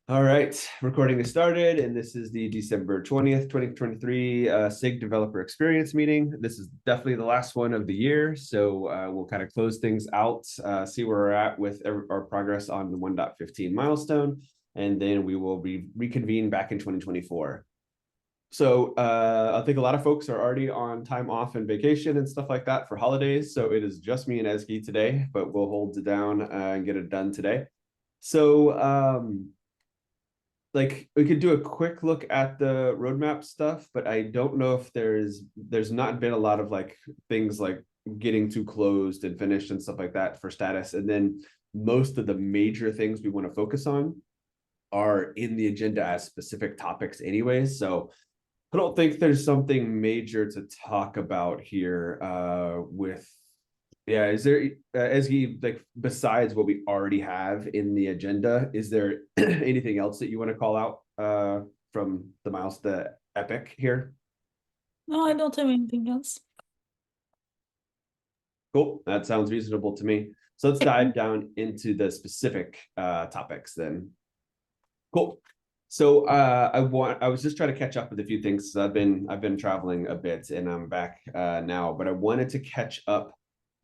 All right, recording is started, and this is the December 20th, 2023 SIG Developer Experience meeting. This is definitely the last one of the year, so we'll kind of close things out, see where we're at with our progress on the 1.15 milestone, and then we will reconvene back in 2024. So I think a lot of folks are already on time off and vacation and stuff like that for holidays, so it is just me and Ezgi today, but we'll hold it down and get it done today. So like we could do a quick look at the roadmap stuff, but I don't know if there's not been a lot of like things like getting too closed and finished and stuff like that for status. And then most of the major things we want to focus on are in the agenda as specific topics anyways. So I don't think there's something major to talk about here with yeah, is there as he like besides what we already have in the agenda, is there anything else that you want to call out from the epic here? No, I don't have anything else. Cool, that sounds reasonable to me. So let's dive down into the specific topics then. Cool. So I was just trying to catch up with a few things. I've been traveling a bit and I'm back now, but I wanted to catch up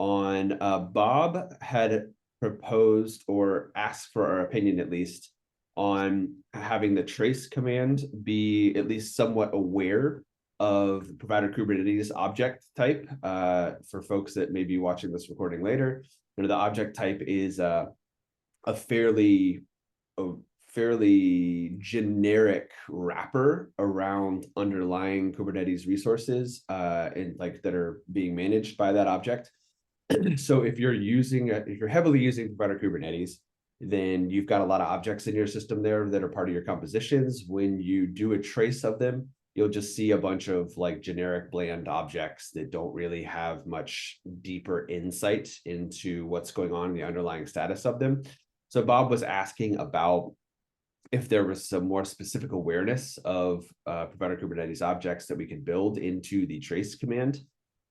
on Bob had proposed or asked for our opinion at least on having the trace command be at least somewhat aware of provider Kubernetes object type. For folks that may be watching this recording later, the object type is a fairly generic wrapper around underlying Kubernetes resources and like that are being managed by that object. So if you're heavily using provider Kubernetes, then you've got a lot of objects in your system there that are part of your compositions. When you do a trace of them, you'll just see a bunch of like generic bland objects that don't really have much deeper insight into what's going on in the underlying status of them. So Bob was asking about if there was some more specific awareness of provider Kubernetes objects that we could build into the trace command.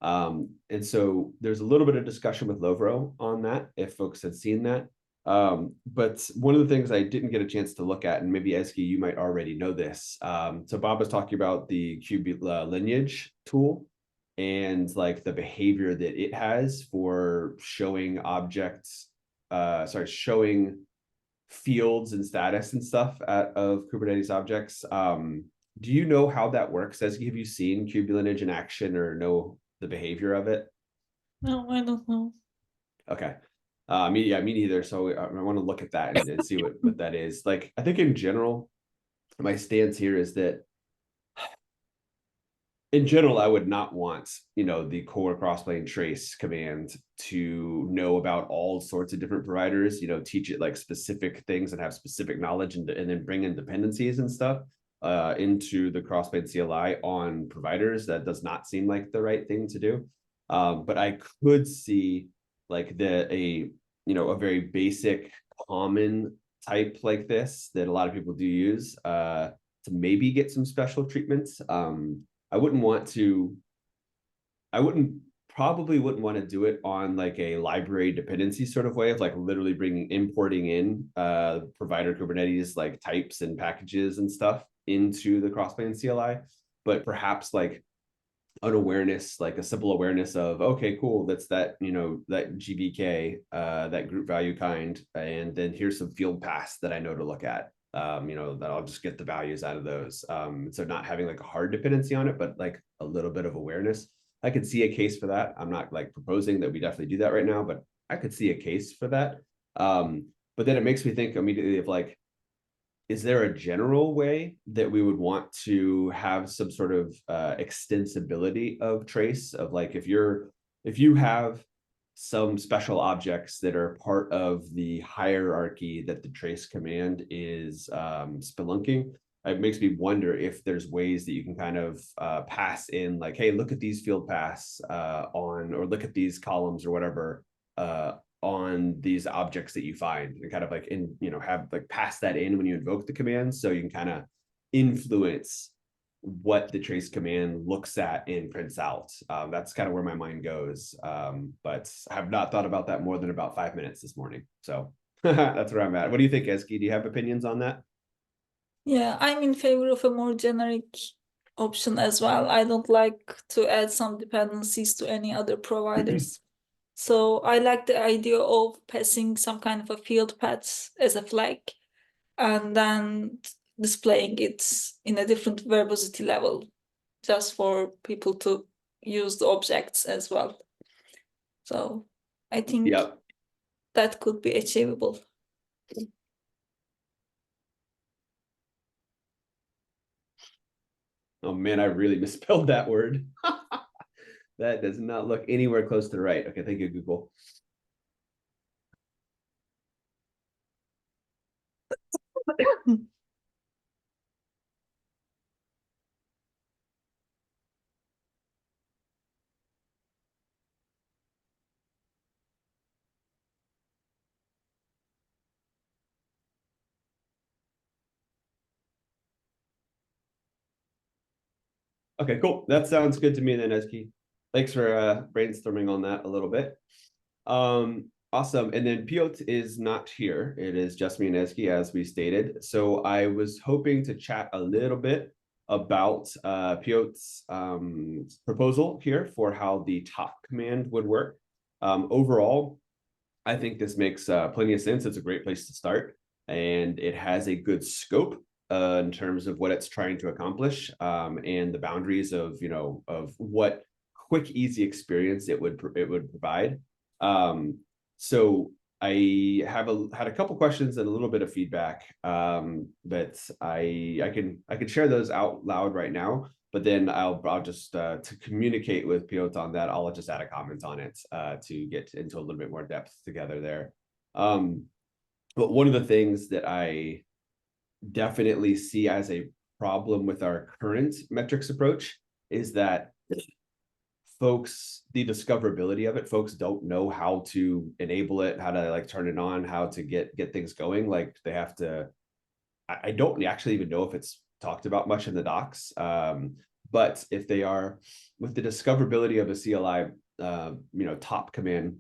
And so there's a little bit of discussion with Lovro on that, if folks had seen that. But one of the things I didn't get a chance to look at, and maybe Ezgi, you might already know this. So Bob was talking about the kube lineage tool and like the behavior that it has for showing objects, showing fields and status and stuff of Kubernetes objects. Do you know how that works? Have you seen kube lineage in action or know the behavior of it? No, I don't know. Okay. Me neither. So I want to look at that and see what that is. Like, I think in general, my stance here is that in general, I would not want, the core crossplane trace command to know about all sorts of different providers, teach it like specific things and have specific knowledge and then bring in dependencies and stuff into the crossplane CLI on providers. That does not seem like the right thing to do. But I could see like a very basic common type like this that a lot of people do use to maybe get some special treatments. I wouldn't want to, I wouldn't probably wouldn't want to do it on like a library dependency sort of way of like literally importing in provider Kubernetes like types and packages and stuff into the Crossplane CLI, but perhaps like an awareness, like a simple awareness of, okay, cool, that's that, that GVK, that group value kind, and then here's some field paths that I know to look at. That I'll just get the values out of those. So not having like a hard dependency on it, but like a little bit of awareness. I could see a case for that. I'm not like proposing that we definitely do that right now, but I could see a case for that. But then it makes me think immediately of like, is there a general way that we would want to have some sort of extensibility of trace of like if you have some special objects that are part of the hierarchy that the trace command is spelunking, it makes me wonder if there's ways that you can kind of pass in like, hey, look at these field paths or look at these columns or whatever on these objects that you find and kind of like have like pass that in when you invoke the command so you can kind of influence what the trace command looks at and prints out. That's kind of where my mind goes, but I have not thought about that more than about 5 minutes this morning, so that's where I'm at. What do you think, Eski? Do you have opinions on that? Yeah, I'm in favor of a more generic option as well. I don't like to add some dependencies to any other providers. So I like the idea of passing some kind of a field path as a flag and then displaying it in a different verbosity level just for people to use the objects as well. So I think Yep. that could be achievable. Oh man, I really misspelled that word. That does not look anywhere close to the right. Okay, thank you, Google. Okay, cool. That sounds good to me then, Ezgi. Thanks for brainstorming on that a little bit. Awesome. And then Piotr is not here. It is just me and Ezgi, as we stated. So I was hoping to chat a little bit about Piotr's proposal here for how the top command would work. Overall, I think this makes plenty of sense. It's a great place to start, and it has a good scope in terms of what it's trying to accomplish, and the boundaries of of what quick, easy experience it would provide. So I had a couple questions and a little bit of feedback, but I can share those out loud right now. But then I'll just to communicate with Piotr on that, I'll just add a comment on it to get into a little bit more depth together there. But one of the things that I definitely see as a problem with our current metrics approach is that the discoverability of it, folks don't know how to enable it, how to like turn it on, how to get things going. Like they have to, I don't actually even know if it's talked about much in the docs. But if they are with the discoverability of a CLI, top command,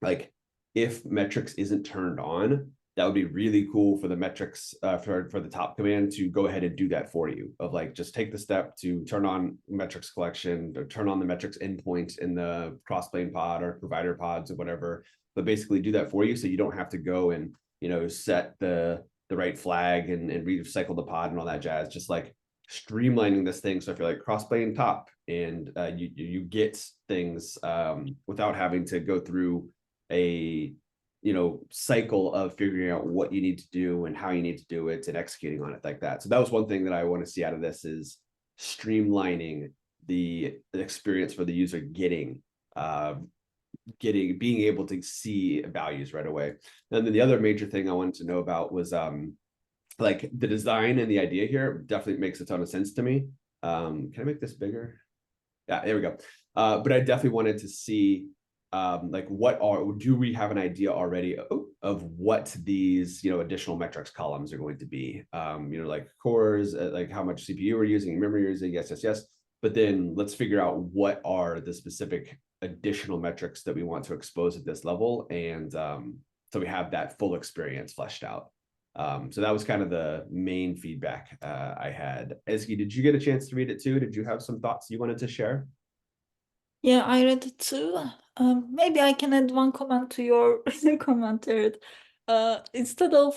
like if metrics isn't turned on, that would be really cool for the metrics for the top command to go ahead and do that for you, of like just take the step to turn on metrics collection or turn on the metrics endpoint in the Crossplane pod or provider pods or whatever, but basically do that for you so you don't have to go and set the right flag and recycle the pod and all that jazz. Just like streamlining this thing. So if you're like Crossplane top and you get things without having to go through a cycle of figuring out what you need to do and how you need to do it and executing on it like that. So that was one thing that I want to see out of this, is streamlining the experience for the user being able to see values right away. And then the other major thing I wanted to know about was like the design and the idea here definitely makes a ton of sense to me. Can I make this bigger? Yeah, there we go. But I definitely wanted to see like do we have an idea already of what these additional metrics columns are going to be, like cores, like how much CPU we're using, memory you're using, yes, but then let's figure out what are the specific additional metrics that we want to expose at this level, and so we have that full experience fleshed out. So that was kind of the main feedback I had. Ezgi, did you get a chance to read it too? Did you have some thoughts you wanted to share? Yeah, I read it too. Maybe I can add one comment to your comment, Jared. Instead of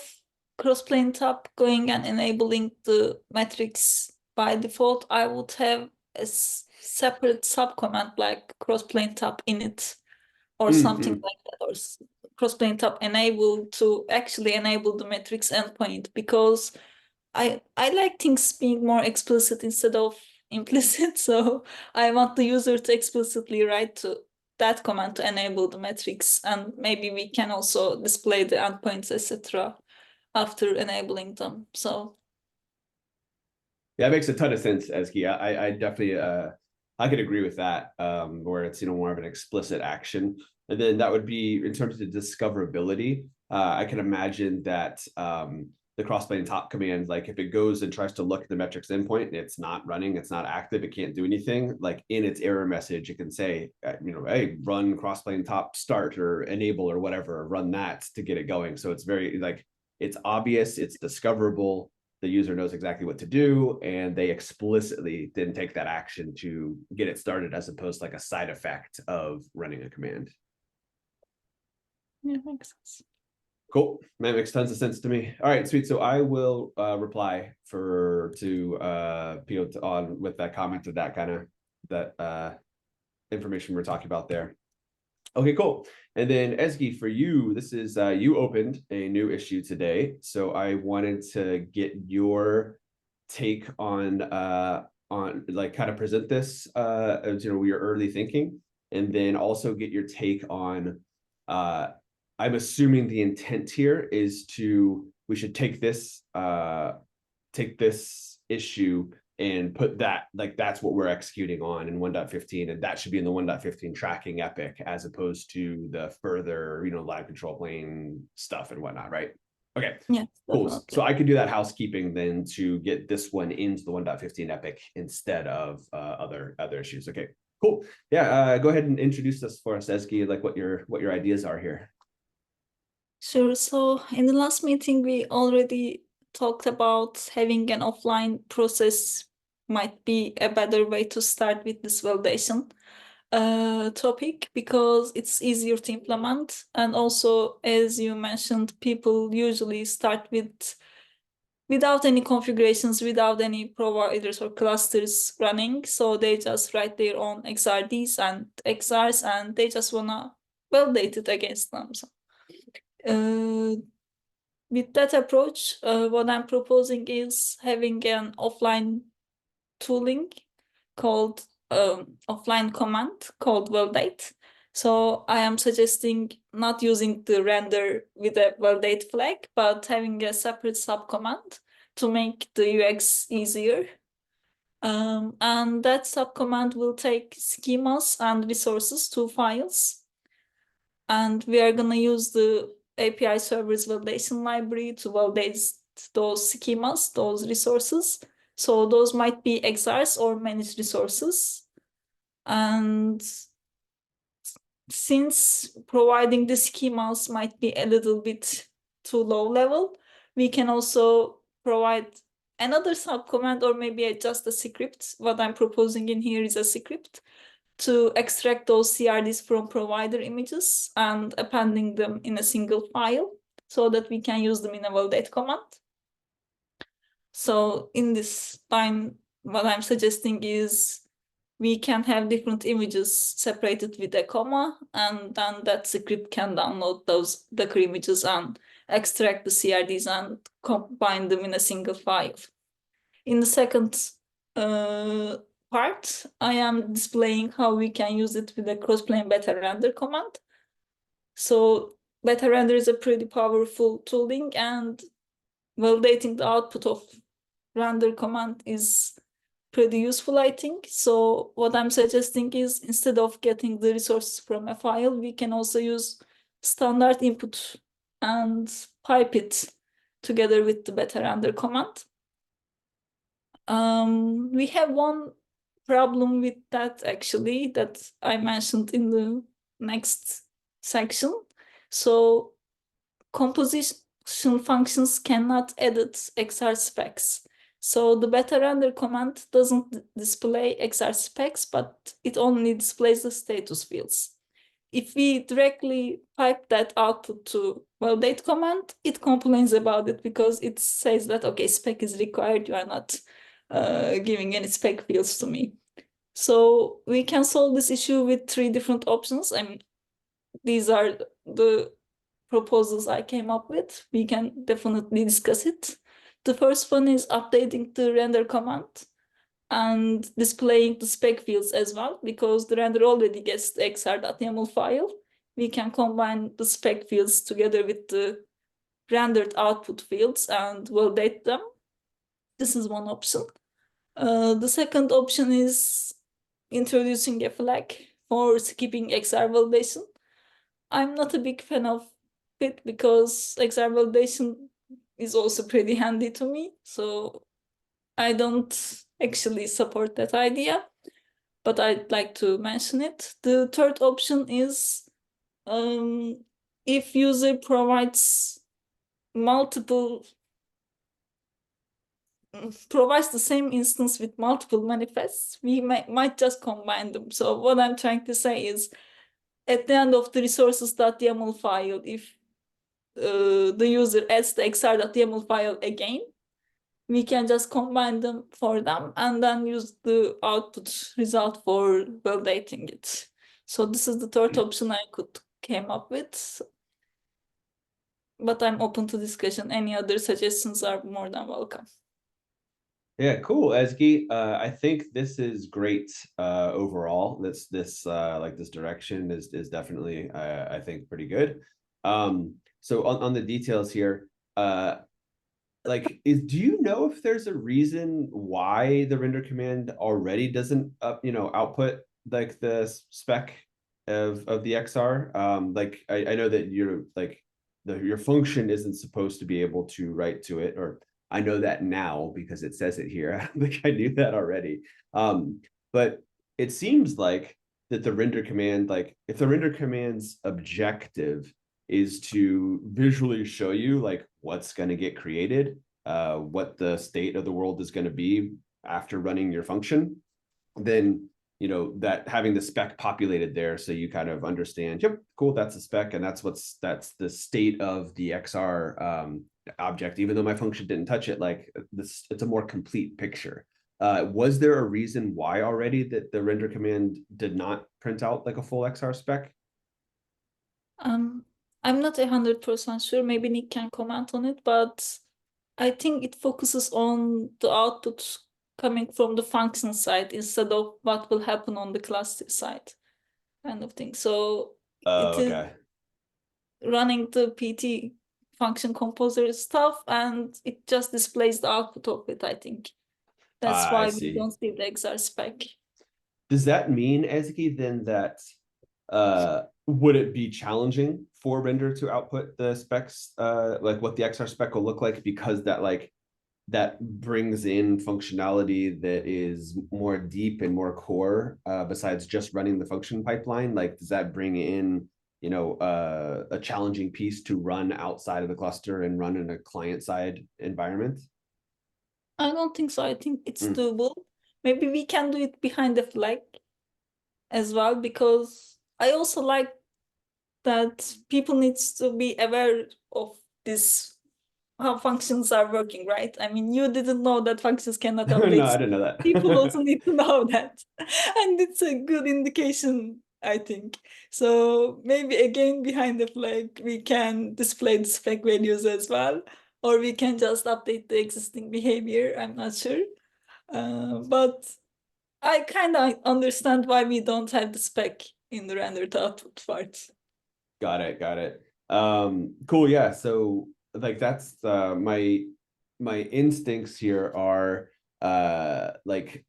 crossplane tab going and enabling the metrics by default, I would have a separate subcommand like crossplane tab init or something Mm-hmm. like that, or crossplane tab enable to actually enable the metrics endpoint, because I like things being more explicit instead of implicit. So I want the user to explicitly write to that command to enable the metrics, and maybe we can also display the endpoints, etc. after enabling them. So Yeah, it makes a ton of sense, Ezgi. I definitely I could agree with that. Where it's more of an explicit action, and then that would be in terms of discoverability. I can imagine that the crossplane top command, like if it goes and tries to look at the metrics endpoint and it's not running, it's not active, it can't do anything. Like in its error message, it can say, hey, run crossplane top start or enable or whatever, run that to get it going. So it's very like it's obvious, it's discoverable. the user knows exactly what to do, and they explicitly then take that action to get it started, as opposed to like a side effect of running a command. Yeah, makes sense. Cool. That makes tons of sense to me. All right, sweet. So I will reply to Pio on with that comment of that kind of that information we're talking about there. Okay, cool. And then Ezgi, for you, this is you opened a new issue today, so I wanted to get your take on like kind of present this as your early thinking, and then also get your take on I'm assuming the intent here is we should take this issue and put that, like, that's what we're executing on in 1.15, and that should be in the 1.15 tracking epic, as opposed to the further live control plane stuff and whatnot, right? Okay, Yeah, cool. definitely. So I could do that housekeeping then to get this one into the 1.15 epic instead of other issues. Okay, cool. Yeah, go ahead and introduce us for us, Ezgi, like what your ideas are here. Sure. So in the last meeting, we already talked about having an offline process might be a better way to start with this validation topic, because it's easier to implement. And also, as you mentioned, people usually start without any configurations, without any providers or clusters running. So they just write their own XRDs and XRs, and they just wanna validate it against them. So, with that approach, what I'm proposing is having an offline tooling called offline command called validate. So I am suggesting not using the render with a validate flag, but having a separate subcommand to make the UX easier. And that subcommand will take schemas and resources, two files. And we are going to use the API servers validation library to validate those schemas, those resources. So those might be XRs or managed resources. And since providing the schemas might be a little bit too low level, we can also provide another subcommand, or maybe just a script. What I'm proposing in here is a script to extract those CRDs from provider images and appending them in a single file so that we can use them in a validate command. So in this line, what I'm suggesting is we can have different images separated with a comma, and then that script can download those Docker images and extract the CRDs and combine them in a single file. In the second part, I am displaying how we can use it with the Crossplane beta render command. So beta render is a pretty powerful tooling, and validating the output of render command is pretty useful, I think. So what I'm suggesting is, instead of getting the resources from a file, we can also use standard input and pipe it together with the beta render command. We have one problem with that, actually, that I mentioned in the next section. So composition functions cannot edit XR specs. So the beta render command doesn't display XR specs, but it only displays the status fields. If we directly pipe that output to validate command, it complains about it because it says that, okay, spec is required, you are not giving any spec fields to me. So we can solve this issue with 3 different options. I mean, these are the proposals I came up with. We can definitely discuss it. The first one is updating the render command and displaying the spec fields as well, because the render already gets the xr.yaml file. We can combine the spec fields together with the rendered output fields and validate them. This is one option. The second option is introducing a flag for skipping XR validation. I'm not a big fan of it because XR validation is also pretty handy to me. So I don't actually support that idea, but I'd like to mention it. The third option is if user provides multiple provides the same instance with multiple manifests, we might just combine them. So what I'm trying to say is, at the end of the resources.yaml file, if the user adds the xr.yaml file again, we can just combine them for them and then use the output result for validating it. So this is the third option I could came up with. But I'm open to discussion. Any other suggestions are more than welcome. Yeah, cool, Ezgi. I think this is great overall. This like this direction is definitely I think pretty good. So on the details here, like do you know if there's a reason why the render command already doesn't output like the spec of the XR? Like I know that you're like your function isn't supposed to be able to write to it, or I know that now because it says it here. I think I knew that already. But it seems like that the render command, like if the render command's objective is to visually show you like what's going to get created, what the state of the world is going to be after running your function, then that having the spec populated there so you kind of understand, yep, cool, that's a spec and that's the state of the XR object, even though my function didn't touch it, like this, it's a more complete picture. Was there a reason why already that the render command did not print out like a full XR spec? I'm not 100% sure. Maybe Nick can comment on it, but I think it focuses on the output coming from the function side instead of what will happen on the cluster side, kind of thing. So it Oh, is okay. running the PT function composer stuff, and it just displays the output of it, I think. That's I why we see. don't see the XR spec. Does that mean, Ezgi, then that would it be challenging for render to output the specs, like what the XR spec will look like, because that brings in functionality that is more deep and more core, besides just running the function pipeline? Like, does that bring in, a challenging piece to run outside of the cluster and run in a client side environment? I don't think so. I think it's Mm. doable. Maybe we can do it behind the flag as well, because I also like that people needs to be aware of this, how functions are working, right? I mean, you didn't know that functions cannot No, I update. didn't know People also that. need to know that. And it's a good indication, I think. So maybe again, behind the flag, we can display the spec values as well, or we can just update the existing behavior. I'm not sure. But I kind of understand why we don't have the spec in the rendered output part. Got it, got it. Cool, yeah. So like that's my instincts here are like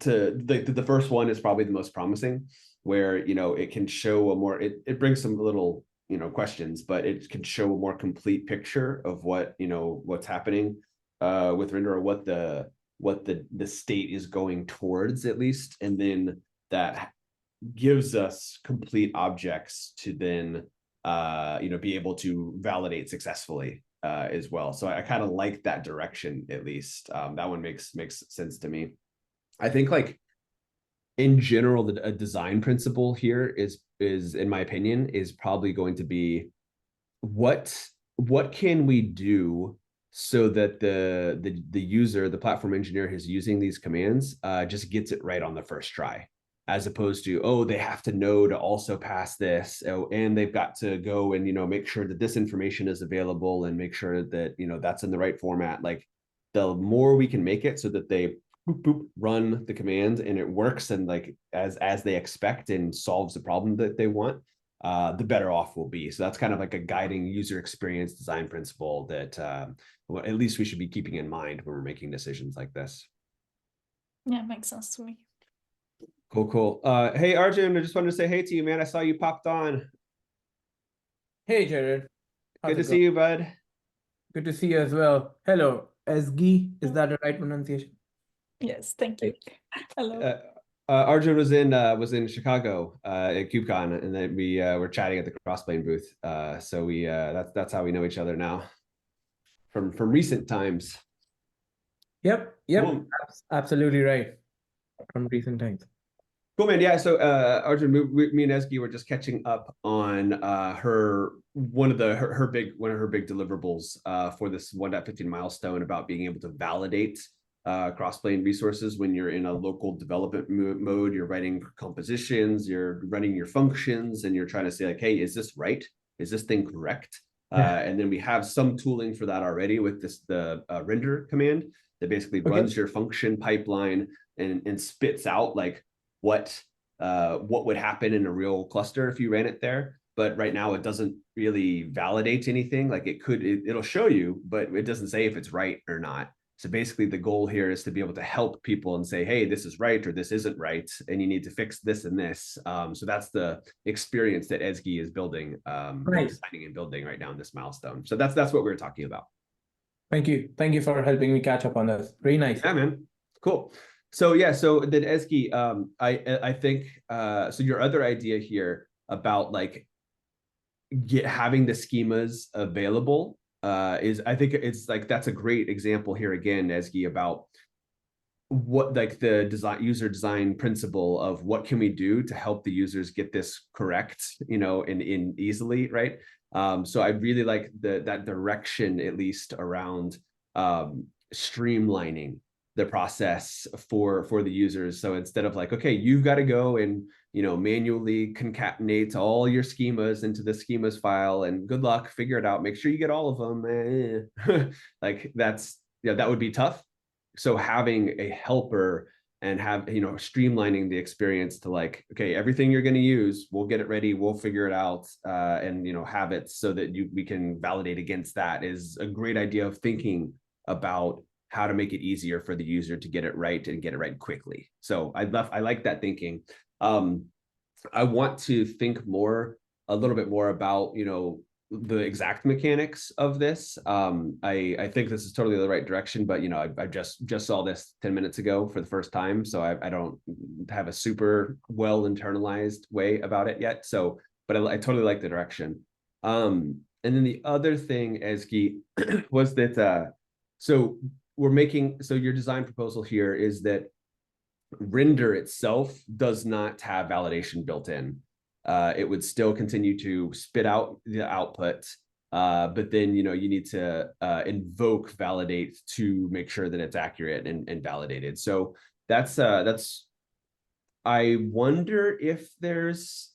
to the first one is probably the most promising, where it can show a more, it brings some little questions, but it can show a more complete picture of what's happening with render, or what the state is going towards, at least, and then that gives us complete objects to then be able to validate successfully as well. So I kind of like that direction, at least. That one makes sense to me. I think, like, in general, a design principle here is in my opinion is probably going to be, what can we do so that the user, the platform engineer who's using these commands, just gets it right on the first try, as opposed to, oh, they have to know to also pass this, oh, and they've got to go and make sure that this information is available and make sure that that's in the right format. Like, the more we can make it so that they boop, boop, run the command and it works and like as they expect and solves the problem that they want, the better off we'll be. So that's kind of like a guiding user experience design principle that well, at least we should be keeping in mind when we're making decisions like this. Yeah, makes sense to me. Cool, cool. Hey, Arjun, I just wanted to say hey to you, man. I saw you popped on. Hey Jared, Good how's to it going? see you, bud. Good to see you as well. Hello, Ezgi, is that the right pronunciation? Yes, thank you. Right. Hello. Arjun was in Chicago at KubeCon, and then we were chatting at the Crossplane booth. So we that's how we know each other now from recent times. Yep. Cool. Absolutely right. From recent times. Cool, man. Yeah. So, Arjun, me and Ezgi were just catching up on one of her big deliverables for this 1.15 milestone about being able to validate Crossplane resources when you're in a local development mode. You're writing compositions, you're running your functions, and you're trying to say like, hey, is this right? Is this thing correct? And then we have some tooling for that already with the render command that basically runs your function pipeline and spits out like what would happen in a real cluster if you ran it there. But right now it doesn't really validate anything. Like it'll show you, but it doesn't say if it's right or not. So basically the goal here is to be able to help people and say, hey, this is right or this isn't right, and you need to fix this and this. So that's the experience that Ezgi is building, designing and building right now in this milestone. So that's what we're talking about. Thank you. Thank you for helping me catch up on this. Very nice. Yeah, man. Cool. So yeah, so then Ezgi, I think so your other idea here about like having the schemas available is, I think it's like that's a great example here again, Ezgi, about what like the user design principle of what can we do to help the users get this correct, you know, in easily, right? So I really like that direction, at least around streamlining the process for the users. So instead of like, okay, you've got to go and, you know, manually concatenate all your schemas into the schemas file and good luck, figure it out, make sure you get all of them. Like that's, yeah, that would be tough. So having a helper and streamlining the experience to like, okay, everything you're going to use, we'll get it ready, we'll figure it out, and have it so that we can validate against that is a great idea of thinking about how to make it easier for the user to get it right and get it right quickly. So I like that thinking. I want to think a little bit more about, the exact mechanics of this. I think this is totally the right direction, but I just saw this 10 minutes ago for the first time, so I don't have a super well internalized way about it yet. So, but I totally like the direction. And then the other thing, Ezgi, was that so your design proposal here is that render itself does not have validation built in. It would still continue to spit out the output, but then you need to invoke validate to make sure that it's accurate and validated. So that's I wonder if there's,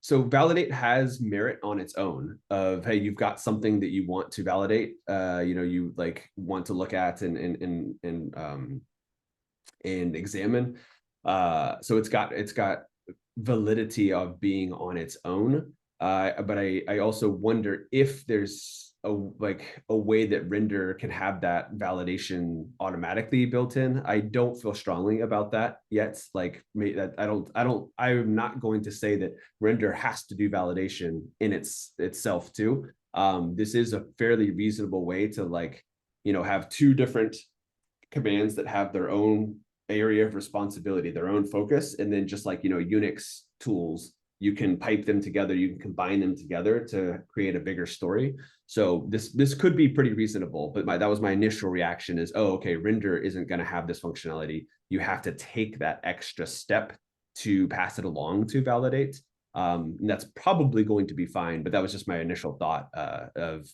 so validate has merit on its own of, hey, you've got something that you want to validate, you like want to look at and examine. So it's got validity of being on its own. But I also wonder if there's a way that render can have that validation automatically built in. I don't feel strongly about that yet. Like I'm not going to say that render has to do validation in itself too. This is a fairly reasonable way to have two different commands that have their own area of responsibility, their own focus, and then just like Unix tools, you can pipe them together, you can combine them together to create a bigger story. So this could be pretty reasonable, but that was my initial reaction is, oh, okay, render isn't going to have this functionality. You have to take that extra step to pass it along to validate. And that's probably going to be fine, but that was just my initial thought of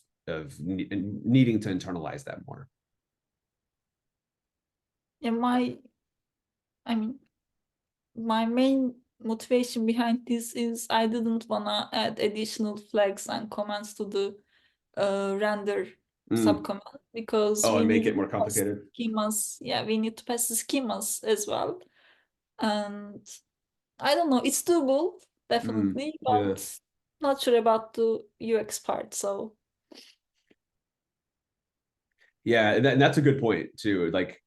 needing to internalize that more. Yeah, my main motivation behind this is I didn't wanna add additional flags and commands to the render subcommand because and we make need it more complicated. Schemas. Yeah, we need to pass the schemas as well. And I don't know, it's doable, definitely, but not sure about the UX part. So yeah, and that's a good point too. Like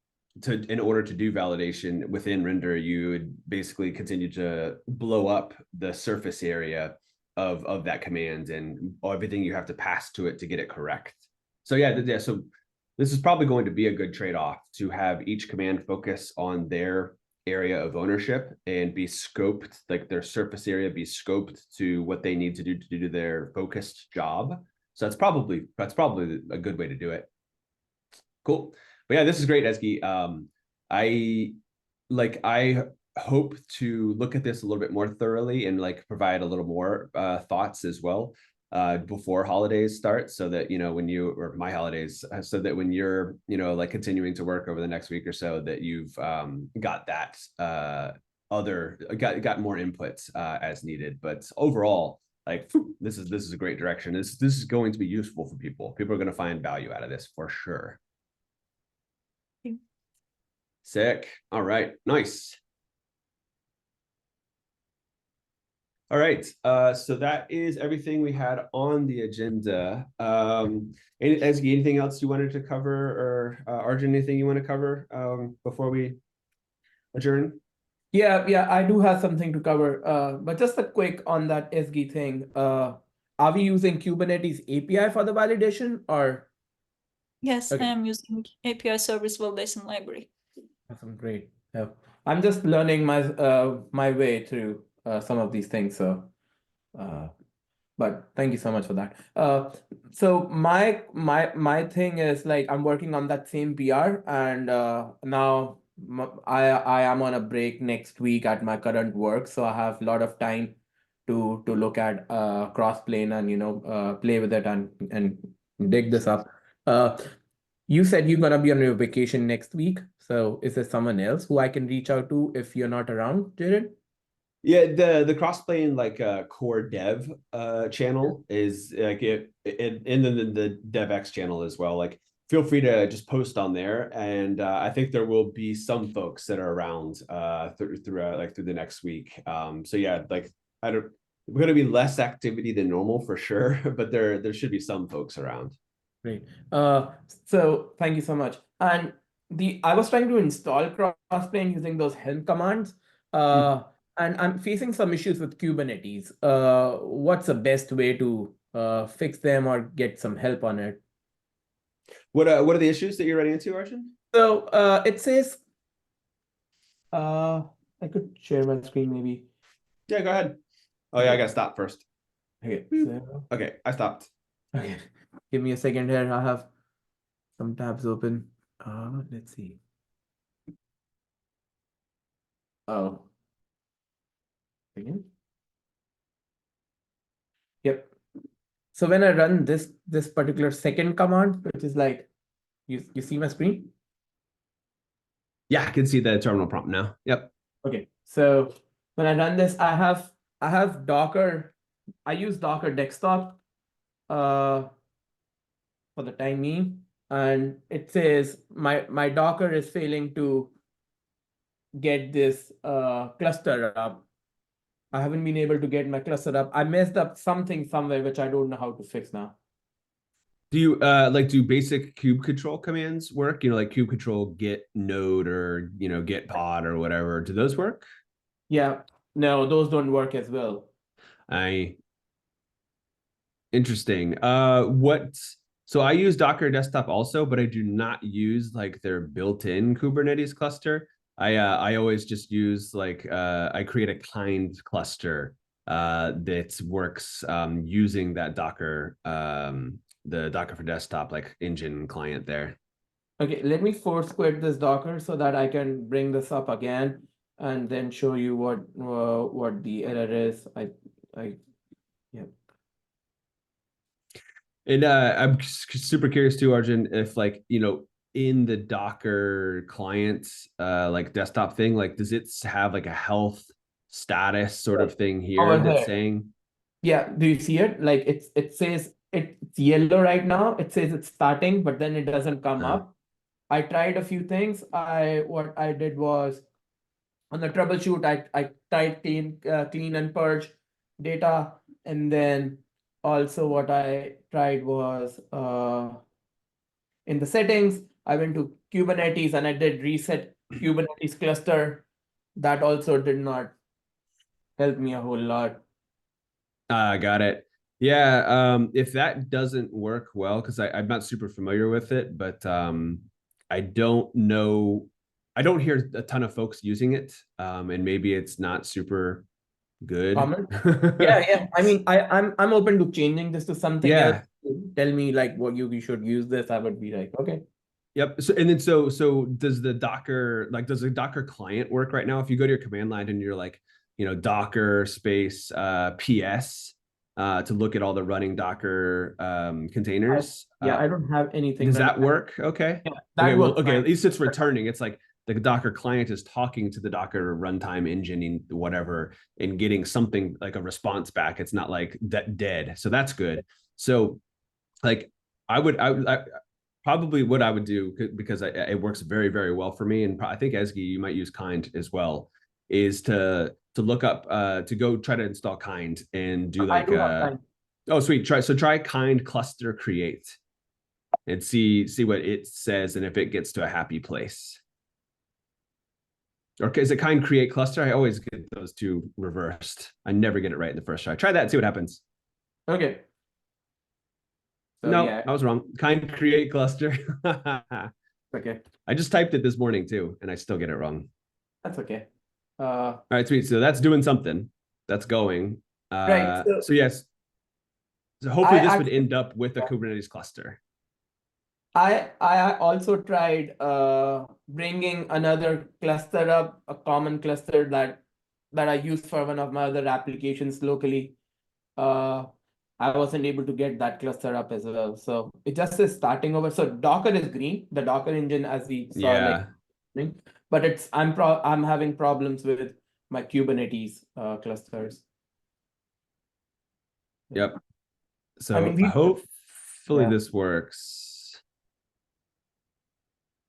in order to do validation within render, you would basically continue to blow up the surface area of that command and everything you have to pass to it to get it correct. So yeah, so this is probably going to be a good trade-off to have each command focus on their area of ownership and be scoped, like their surface area be scoped to what they need to do their focused job. So that's probably a good way to do it. Cool. But yeah, this is great, Ezgi. I hope to look at this a little bit more thoroughly and like provide a little more thoughts as well before holidays start, so that when you, or my holidays, so that when you're like continuing to work over the next week or so, that you've got that got more inputs as needed. But overall, like, this is a great direction. This is going to be useful for people. People are going to find value out of this for sure. Sick. All right, nice. All right, so that is everything we had on the agenda. Ezgi, anything else you wanted to cover, or Arjun, anything you want to cover before we adjourn? Yeah, I do have something to cover. But just a quick on that SG thing. Are we using Kubernetes API for the validation, or? Yes, Okay. I am using API Service Validation Library. Awesome, great. Yeah. I'm just learning my way through some of these things. So, but thank you so much for that. So my thing is, like, I'm working on that same PR, and now I am on a break next week at my current work, so I have a lot of time to look at Crossplane and play with it and dig this up. You said you're gonna be on your vacation next week, so is there someone else who I can reach out to if you're not around, Jared? Yeah, the Crossplane like core dev channel is like it, and then the DevX channel as well. Like, feel free to just post on there, and I think there will be some folks that are around through the next week. So yeah, like, we're going to be less activity than normal for sure, but there should be some folks around. Great. So thank you so much. And I was trying to install Crossplane using those Helm commands. And I'm facing some issues with Kubernetes. What's the best way to fix them or get some help on it? What are the issues that you're running into, Arjun? So it says, I could share my screen maybe. Yeah, go ahead. Oh yeah, I gotta stop first. Okay. So, Okay, I stopped. okay. Give me a second here. I have some tabs open. Let's see. Oh. Again. Yep. So when I run this particular second command, which is like, you see my screen? Yeah, I can see the terminal prompt now. Yep. Okay. So when I run this, I have Docker. I use Docker desktop for the time being, and it says my Docker is failing to get this cluster up. I haven't been able to get my cluster up. I messed up something somewhere, which I don't know how to fix now. Do you do basic kube control commands work? Like kube control git node, or git pod or whatever. Do those work? Yeah, no, those don't work as well. Interesting. So I use Docker Desktop also, but I do not use like their built-in Kubernetes cluster. I always just use I create a kind cluster that works using that Docker the Docker for Desktop like engine client there. Okay, let me force quit this Docker so that I can bring this up again and then show you what the error is. Yeah. And I'm super curious too, Arjun, if in the Docker client like desktop thing, like does it have like a health status sort of thing here that's saying? Yeah, do you see it? Like it says it's yellow right now. It says it's starting, but then it doesn't come up. I tried a few things. What I did was, on the troubleshoot, I tried clean and purge data, and then also what I tried was in the settings, I went to Kubernetes and I did reset Kubernetes cluster. That also did not help me a whole lot. Got it. Yeah, if that doesn't work well, because I'm not super familiar with it, but I don't know. I don't hear a ton of folks using it, and maybe it's not super good. Yeah. I mean, I'm open to changing this to something else. Yeah. Tell me like what you should use this. I would be like, okay. Yep. So and then so does the Docker does the Docker client work right now? If you go to your command line and you're like, Docker space PS to look at all the running Docker containers. I don't have anything. Does that work? Okay. Yeah, that Okay. Well, works okay. fine. At least it's returning. It's like the Docker client is talking to the Docker runtime engine and whatever and getting something like a response back. It's not like that dead. So that's good. So like I probably what I would do, because it works very, very well for me. And I think Ezgi, you might use Kind as well, is to look up, to go try to install Kind and do like, oh, sweet. Try Kind cluster create and see what it says and if it gets to a happy place. Or is it Kind create cluster? I always get those two reversed. I never get it right in the first try. Try that and see what happens. Okay. So, no, yeah. I was wrong. Kind create cluster. Okay. I just typed it this morning too, and I still get it wrong. That's okay. All right, sweet. So that's doing something. That's going. Right. So yes. So hopefully this would end up with a Kubernetes cluster. I also tried bringing another cluster up, a common cluster that I use for one of my other applications locally. I wasn't able to get that cluster up as well. So it just is starting over. So Docker is green, the Docker engine, as we saw, but I'm having problems with my Kubernetes clusters. Yep. So I mean, hopefully this works.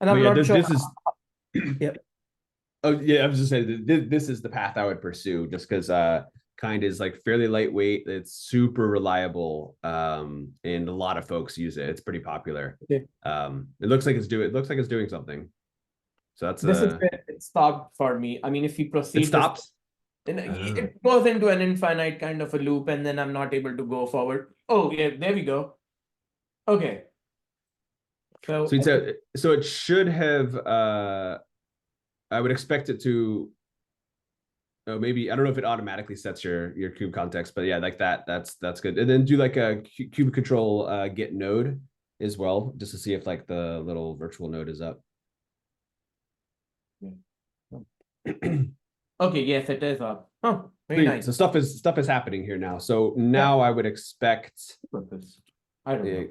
And I'm not sure. This is yep. Oh yeah, I was just saying this is the path I would pursue, just because Kind is like fairly lightweight. It's super reliable, and a lot of folks use it. It's pretty popular. Okay. It looks like it's doing something. So that's this is where it stopped for me. I mean, if we proceed, it stops. It goes into an infinite kind of a loop, and then I'm not able to go forward. Oh yeah, there we go. Okay. So it should have. I would expect it to. Oh, maybe I don't know if it automatically sets your kube context, but yeah, like that. That's good. And then do like a kube control get node as well, just to see if like the little virtual node is up. Okay, yes, it is up. Oh, very nice. So stuff is happening here now. So now I would expect. I don't know.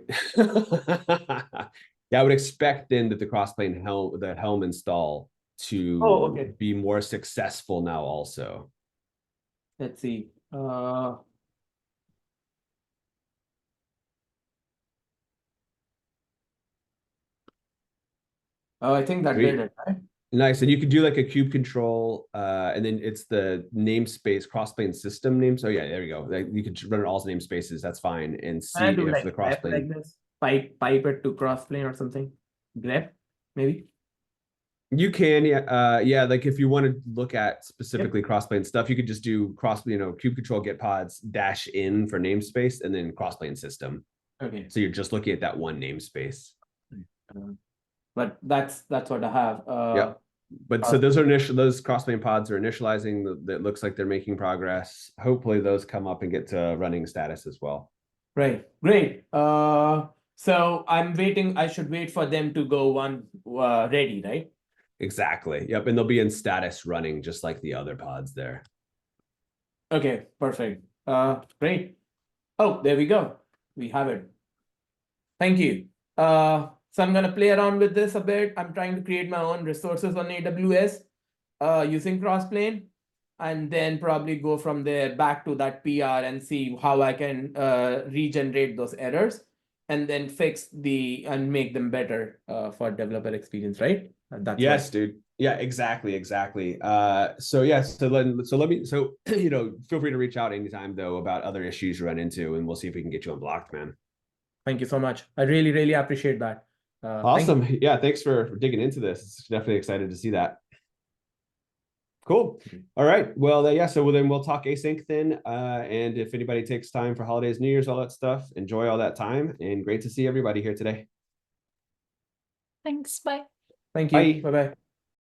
Yeah, I would expect then that the Crossplane Helm install to be more successful now also. Let's see. I think that did it, right? Nice. And you could do like a kube control, and then it's the namespace Crossplane system name. So yeah, there you go. Like you could run it all as namespaces. That's fine. And see if the Crossplane like this, pipe it to Crossplane or something. Grep, maybe. You can, yeah. Like if you want to look at specifically Crossplane stuff, you could just do kube control get pods -in for namespace and then Crossplane system. Okay. So you're just looking at that one namespace. But that's what I have. Yeah. But so those Crossplane pods are initializing. That looks like they're making progress. Hopefully those come up and get to running status as well. Right. Great. So I'm waiting. I should wait for them to go ready, right? Exactly. Yep. And they'll be in status running just like the other pods there. Okay, perfect. Great. Oh, there we go. We have it. Thank you. So I'm going to play around with this a bit. I'm trying to create my own resources on AWS using Crossplane, and then probably go from there back to that PR and see how I can regenerate those errors and then fix and make them better for developer experience, right? That's yes, dude. Yeah, exactly. So let me feel free to reach out anytime though about other issues you run into, and we'll see if we can get you unblocked, man. Thank you so much. I really, really appreciate that. Awesome. Yeah, thanks for digging into this. It's definitely excited to see that. Cool. All right. Well, yeah. So then we'll talk async then. And if anybody takes time for holidays, New Year's, all that stuff, enjoy all that time. And great to see everybody here today. Thanks. Bye. Thank you. Bye-bye.